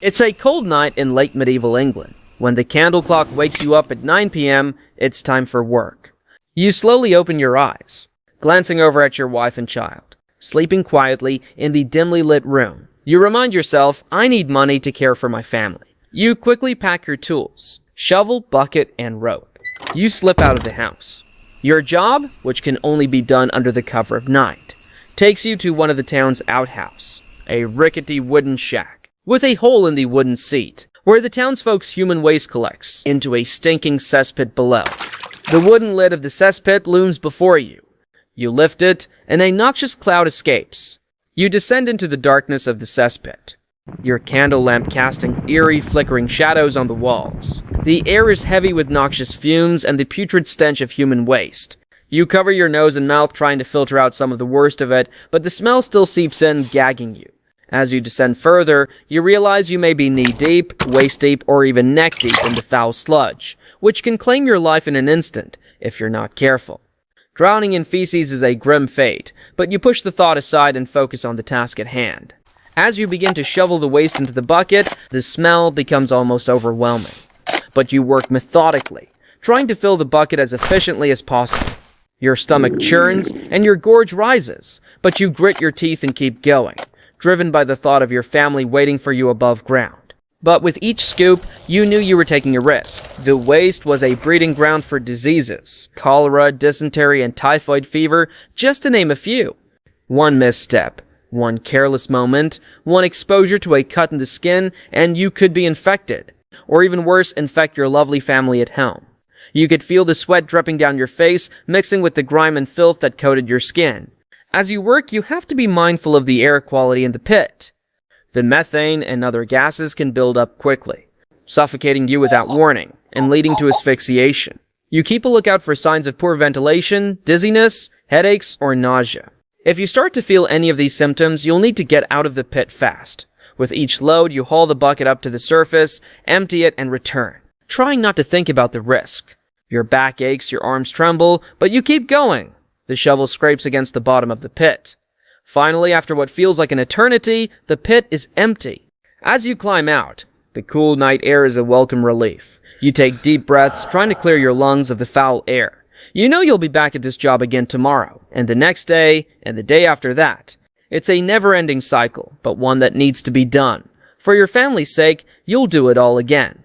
It's a cold night in late medieval England. When the candle clock wakes you up at 9 p.m., it's time for work. You slowly open your eyes, glancing over at your wife and child, sleeping quietly in the dimly lit room. You remind yourself, I need money to care for my family. You quickly pack your tools, shovel, bucket, and rope. You slip out of the house. Your job, which can only be done under the cover of night, takes you to one of the town's outhouse, a rickety wooden shack with a hole in the wooden seat, where the townsfolk's human waste collects into a stinking cesspit below. The wooden lid of the cesspit looms before you. You lift it, and a noxious cloud escapes. You descend into the darkness of the cesspit, your candle lamp casting eerie, flickering shadows on the walls. The air is heavy with noxious fumes and the putrid stench of human waste. You cover your nose and mouth trying to filter out some of the worst of it, but the smell still seeps in, gagging you. As you descend further, you realize you may be knee-deep, waist-deep, or even neck-deep in the foul sludge, which can claim your life in an instant, if you're not careful. Drowning in feces is a grim fate, but you push the thought aside and focus on the task at hand. As you begin to shovel the waste into the bucket, the smell becomes almost overwhelming. But you work methodically, trying to fill the bucket as efficiently as possible. Your stomach churns, and your gorge rises, but you grit your teeth and keep going, driven by the thought of your family waiting for you above ground. But with each scoop, you knew you were taking a risk. The waste was a breeding ground for diseases, cholera, dysentery, and typhoid fever, just to name a few. One misstep, one careless moment, one exposure to a cut in the skin, and you could be infected. Or even worse, infect your lovely family at home. You could feel the sweat dripping down your face, mixing with the grime and filth that coated your skin. As you work, you have to be mindful of the air quality in the pit. The methane and other gases can build up quickly, suffocating you without warning, and leading to asphyxiation. You keep a lookout for signs of poor ventilation, dizziness, headaches, or nausea. If you start to feel any of these symptoms, you'll need to get out of the pit fast. With each load, you haul the bucket up to the surface, empty it, and return, trying not to think about the risk. Your back aches, your arms tremble, but you keep going. The shovel scrapes against the bottom of the pit. Finally, after what feels like an eternity, the pit is empty. As you climb out, the cool night air is a welcome relief. You take deep breaths, trying to clear your lungs of the foul air. You know you'll be back at this job again tomorrow, and the next day, and the day after that. It's a never-ending cycle, but one that needs to be done. For your family's sake, you'll do it all again.